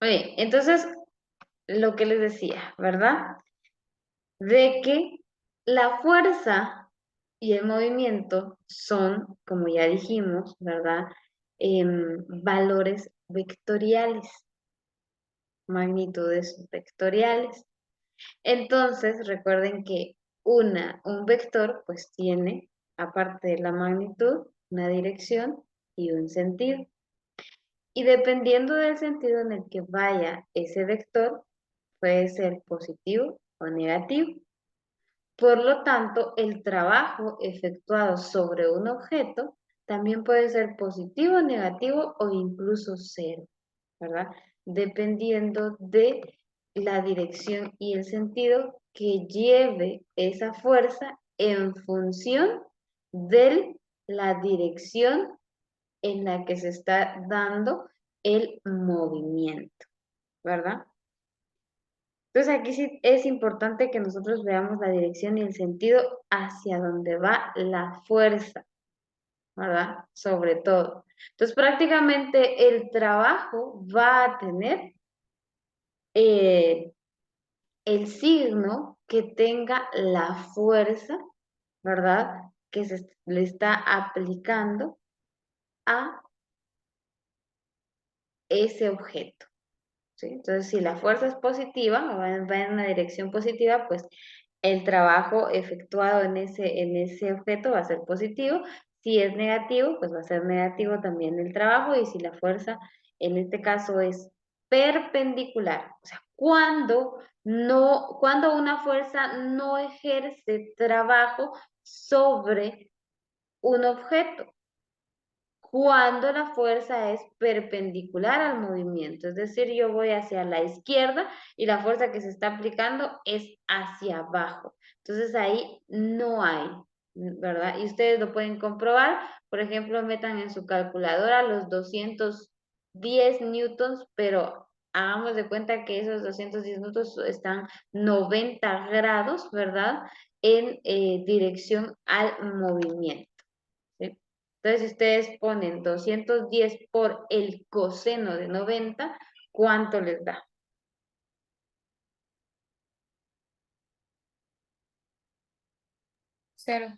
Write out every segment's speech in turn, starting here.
Oye, entonces, lo que les decía, ¿verdad? De que la fuerza y el movimiento son, como ya dijimos, ¿verdad? Valores vectoriales, magnitudes vectoriales. Entonces, recuerden que un vector pues tiene, aparte de la magnitud, una dirección y un sentido. Y dependiendo del sentido en el que vaya ese vector, puede ser positivo o negativo. Por lo tanto, el trabajo efectuado sobre un objeto también puede ser positivo, negativo o incluso cero, ¿verdad? Dependiendo de la dirección y el sentido que lleve esa fuerza en función de la dirección en la que se está dando el movimiento, ¿verdad? Entonces aquí sí es importante que nosotros veamos la dirección y el sentido hacia donde va la fuerza, ¿verdad? Sobre todo. Entonces prácticamente el trabajo va a tener eh, el signo que tenga la fuerza, ¿verdad? Que se le está aplicando a ese objeto. ¿Sí? Entonces, si la fuerza es positiva, va en una dirección positiva, pues el trabajo efectuado en ese objeto va a ser positivo. Si es negativo, pues va a ser negativo también el trabajo. Y si la fuerza, en este caso, es perpendicular, o sea, cuando una fuerza no ejerce trabajo sobre un objeto, cuando la fuerza es perpendicular al movimiento, es decir, yo voy hacia la izquierda y la fuerza que se está aplicando es hacia abajo. Entonces ahí no hay, ¿verdad? Y ustedes lo pueden comprobar, por ejemplo, metan en su calculadora los 210 newtons, pero hagamos de cuenta que esos 210 newtons están 90 grados, ¿verdad? En dirección al movimiento. ¿Sí? Entonces, si ustedes ponen 210 por el coseno de 90, ¿cuánto les da? Cero.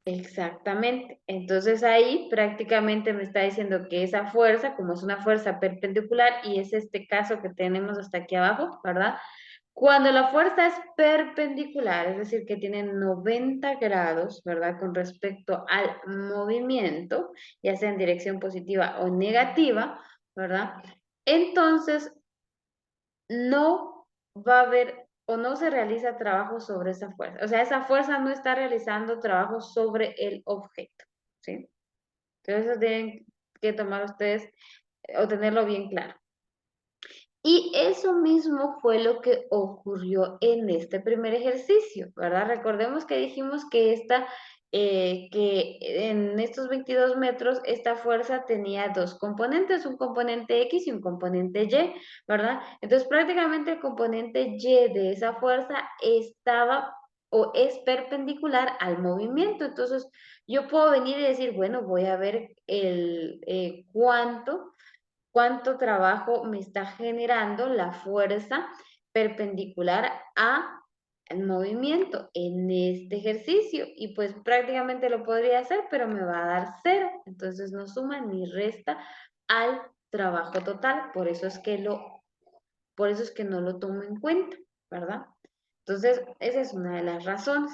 Exactamente. Entonces ahí prácticamente me está diciendo que esa fuerza, como es una fuerza perpendicular y es este caso que tenemos hasta aquí abajo, ¿verdad? Cuando la fuerza es perpendicular, es decir, que tiene 90 grados, ¿verdad? Con respecto al movimiento, ya sea en dirección positiva o negativa, ¿verdad? Entonces no va a haber o no se realiza trabajo sobre esa fuerza. O sea, esa fuerza no está realizando trabajo sobre el objeto, ¿sí? Entonces eso tienen que tomar ustedes o tenerlo bien claro. Y eso mismo fue lo que ocurrió en este primer ejercicio, ¿verdad? Recordemos que dijimos que que en estos 22 metros esta fuerza tenía dos componentes, un componente X y un componente Y, ¿verdad? Entonces prácticamente el componente Y de esa fuerza estaba o es perpendicular al movimiento. Entonces yo puedo venir y decir, bueno, voy a ver cuánto trabajo me está generando la fuerza perpendicular a el movimiento en este ejercicio. Y pues prácticamente lo podría hacer, pero me va a dar cero. Entonces no suma ni resta al trabajo total. Por eso es que no lo tomo en cuenta, ¿verdad? Entonces, esa es una de las razones.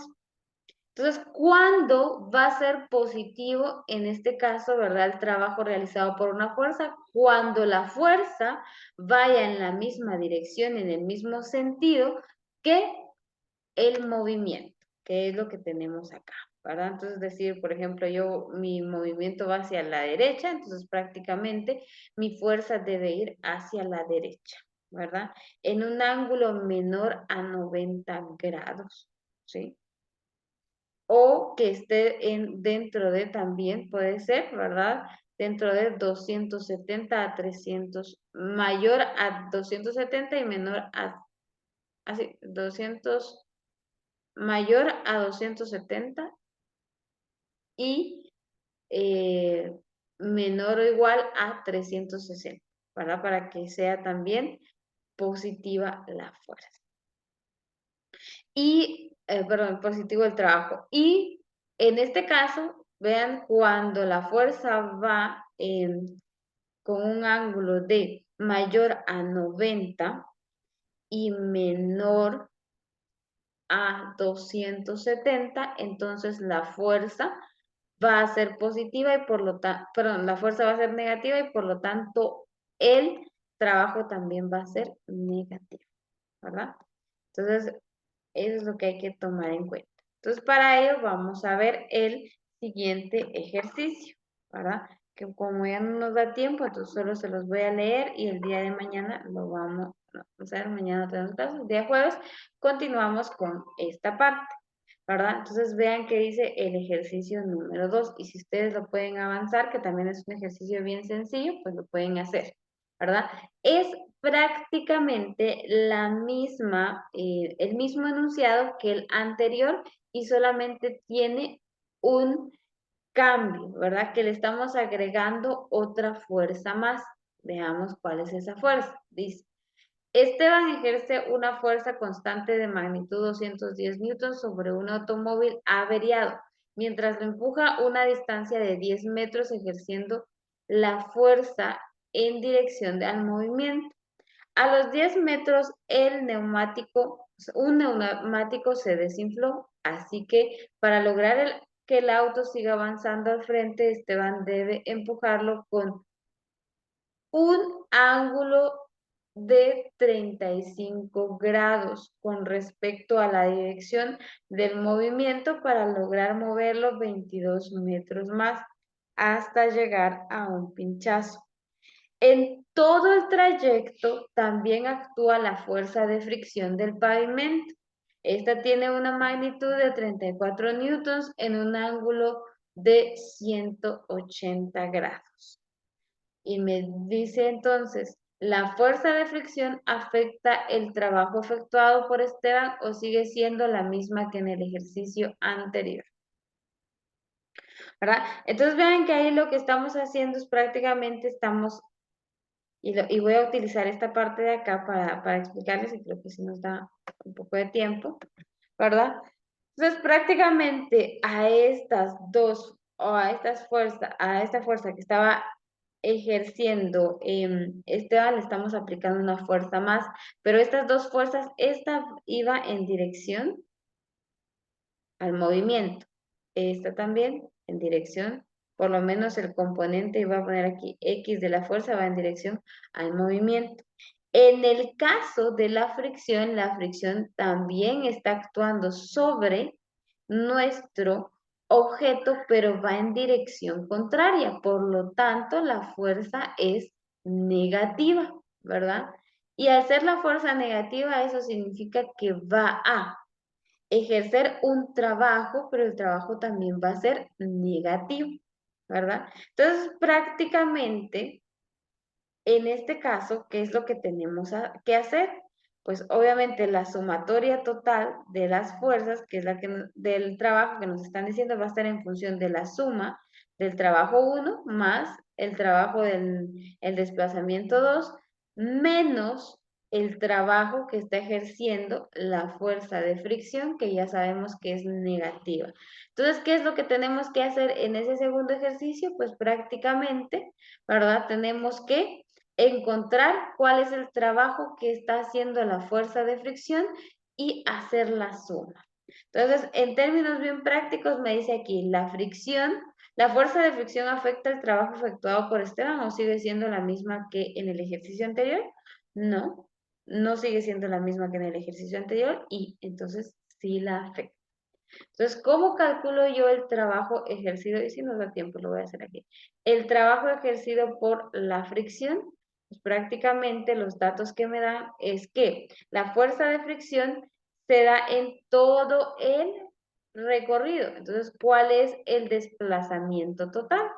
Entonces, ¿cuándo va a ser positivo en este caso, verdad, el trabajo realizado por una fuerza? Cuando la fuerza vaya en la misma dirección, en el mismo sentido que el movimiento, que es lo que tenemos acá, ¿verdad? Entonces, decir, por ejemplo, mi movimiento va hacia la derecha, entonces prácticamente mi fuerza debe ir hacia la derecha, ¿verdad? En un ángulo menor a 90 grados, ¿sí? O que esté dentro de también, puede ser, ¿verdad? Dentro de 270 a 300, mayor a 270 y menor a, así, 200, mayor a 270 y menor o igual a 360. ¿verdad? Para que sea también positiva la fuerza. Y, perdón, positivo el trabajo. Y en este caso, vean, cuando la fuerza va con un ángulo de mayor a 90 y menor a 270, entonces la fuerza va a ser positiva y por lo tanto, perdón, la fuerza va a ser negativa y por lo tanto el trabajo también va a ser negativo, ¿verdad? Entonces, eso es lo que hay que tomar en cuenta. Entonces, para ello vamos a ver el siguiente ejercicio, ¿verdad? Que como ya no nos da tiempo, entonces solo se los voy a leer y el día de mañana lo vamos a hacer. Mañana no tenemos clases, el día jueves continuamos con esta parte, ¿verdad? Entonces vean que dice el ejercicio número 2 y si ustedes lo pueden avanzar, que también es un ejercicio bien sencillo, pues lo pueden hacer, ¿verdad? Es prácticamente la misma, el mismo enunciado que el anterior y solamente tiene un cambio, ¿verdad? Que le estamos agregando otra fuerza más. Veamos cuál es esa fuerza. Dice, Esteban ejerce una fuerza constante de magnitud 210 newtons sobre un automóvil averiado, mientras lo empuja a una distancia de 10 metros ejerciendo la fuerza en dirección al movimiento. A los 10 metros un neumático se desinfló, así que para lograr que el auto siga avanzando al frente, Esteban debe empujarlo con un ángulo de 35 grados con respecto a la dirección del movimiento para lograr moverlo 22 metros más hasta llegar a un pinchazo. En todo el trayecto también actúa la fuerza de fricción del pavimento. Esta tiene una magnitud de 34 newtons en un ángulo de 180 grados. Y me dice entonces, ¿la fuerza de fricción afecta el trabajo efectuado por Esteban o sigue siendo la misma que en el ejercicio anterior? ¿Verdad? Entonces vean que ahí lo que estamos haciendo es prácticamente estamos, y voy a utilizar esta parte de acá para explicarles y creo que sí nos da un poco de tiempo, ¿verdad? Entonces prácticamente a estas dos, o a esta fuerza que estaba ejerciendo Esteban, le estamos aplicando una fuerza más, pero estas dos fuerzas, esta iba en dirección al movimiento, esta también en dirección, por lo menos el componente, y voy a poner aquí X de la fuerza, va en dirección al movimiento. En el caso de la fricción también está actuando sobre nuestro objeto, pero va en dirección contraria. Por lo tanto, la fuerza es negativa, ¿verdad? Y al ser la fuerza negativa, eso significa que va a ejercer un trabajo, pero el trabajo también va a ser negativo, ¿verdad? Entonces, prácticamente, en este caso, ¿qué es lo que tenemos que hacer? Pues obviamente la sumatoria total de las fuerzas, que es la que del trabajo que nos están diciendo, va a estar en función de la suma del trabajo 1 más el trabajo del el desplazamiento 2 menos el trabajo que está ejerciendo la fuerza de fricción, que ya sabemos que es negativa. Entonces, ¿qué es lo que tenemos que hacer en ese segundo ejercicio? Pues prácticamente, ¿verdad? Tenemos que encontrar cuál es el trabajo que está haciendo la fuerza de fricción y hacer la suma. Entonces, en términos bien prácticos, me dice aquí, la fuerza de fricción afecta el trabajo efectuado por Esteban o sigue siendo la misma que en el ejercicio anterior. No, no sigue siendo la misma que en el ejercicio anterior y entonces sí la afecta. Entonces, ¿cómo calculo yo el trabajo ejercido? Y si nos da tiempo, lo voy a hacer aquí. El trabajo ejercido por la fricción, pues prácticamente los datos que me dan es que la fuerza de fricción se da en todo el recorrido. Entonces, ¿cuál es el desplazamiento total?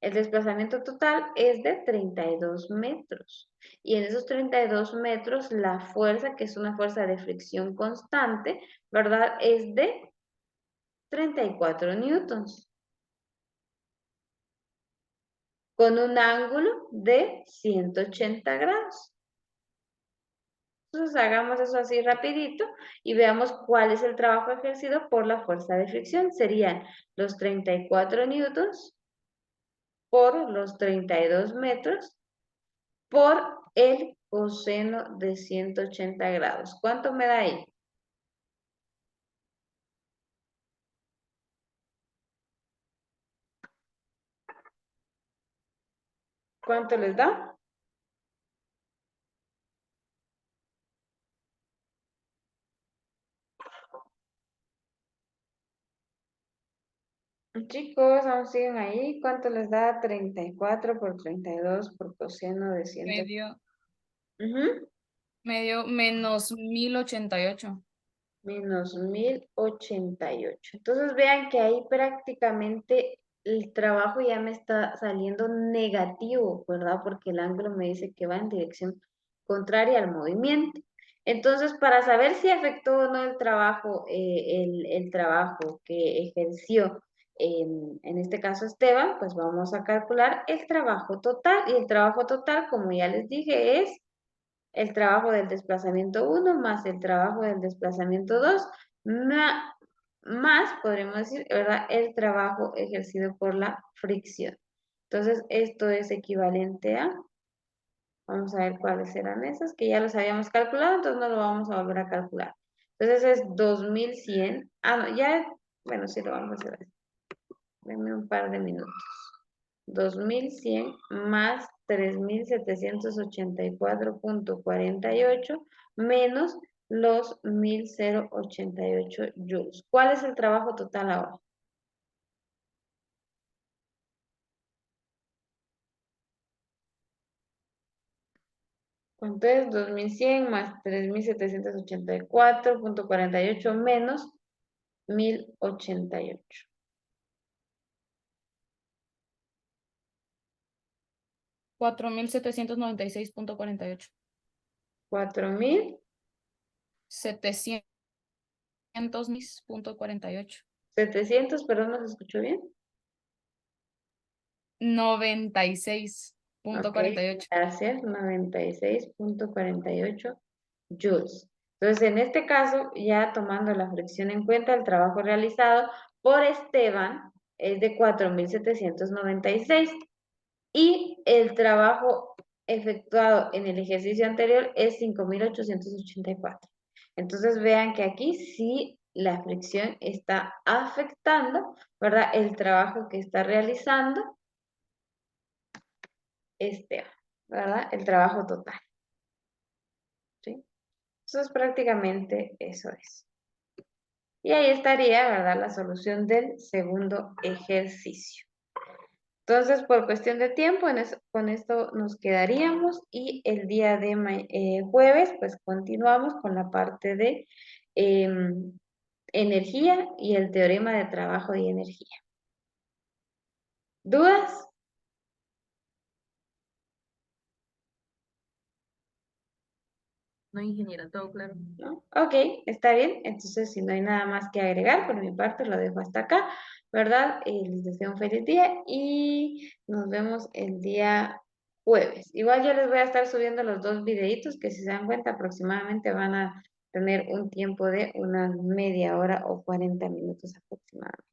El desplazamiento total es de 32 metros. Y en esos 32 metros, la fuerza, que es una fuerza de fricción constante, ¿verdad? Es de 34 newtons. con un ángulo de 180 grados. Entonces hagamos eso así rapidito y veamos cuál es el trabajo ejercido por la fuerza de fricción. Serían los 34 newtons por los 32 metros por el coseno de 180 grados. ¿Cuánto me da ahí? ¿Cuánto les da? Chicos, aún siguen ahí. ¿Cuánto les da 34 por 32 por coseno de 100? Me dio menos 1088. Menos 1088. Entonces vean que ahí prácticamente el trabajo ya me está saliendo negativo, ¿verdad? Porque el ángulo me dice que va en dirección contraria al movimiento. Entonces, para saber si afectó o no el trabajo, el trabajo que ejerció, en este caso Esteban, pues vamos a calcular el trabajo total. Y el trabajo total, como ya les dije, es el trabajo del desplazamiento 1 más el trabajo del desplazamiento 2 más, podríamos decir, ¿verdad? El trabajo ejercido por la fricción. Entonces, esto es equivalente a, vamos a ver cuáles serán esas, que ya los habíamos calculado, entonces no lo vamos a volver a calcular. Entonces es 2100, no, ya, bueno, sí lo vamos a hacer así. Denme un par de minutos. 2100 más 3784,48 menos los 1088 joules. ¿Cuál es el trabajo total ahora? ¿Cuánto es? 2100 más 3784,48 menos 1088. 4796,48. 4700, 700,48. perdón, ¿no se escuchó bien? 96,48. Ok, gracias, 96,48 joules. Entonces, en este caso, ya tomando la fricción en cuenta, el trabajo realizado por Esteban es de 4796 y el trabajo efectuado en el ejercicio anterior es 5884. Entonces, vean que aquí sí la fricción está afectando, ¿verdad? El trabajo que está realizando Esteban, ¿verdad? El trabajo total. ¿Sí? Entonces prácticamente eso es. Y ahí estaría, ¿verdad? La solución del segundo ejercicio. Entonces, por cuestión de tiempo, con esto nos quedaríamos y el día de jueves, pues continuamos con la parte de energía y el teorema de trabajo y energía. ¿Dudas? No, ingeniera, todo claro. ¿No? Ok, está bien. Entonces, si no hay nada más que agregar, por mi parte lo dejo hasta acá, ¿verdad? Les deseo un feliz día y nos vemos el día jueves. Igual yo les voy a estar subiendo los dos videitos que si se dan cuenta aproximadamente van a tener un tiempo de una media hora o 40 minutos aproximadamente.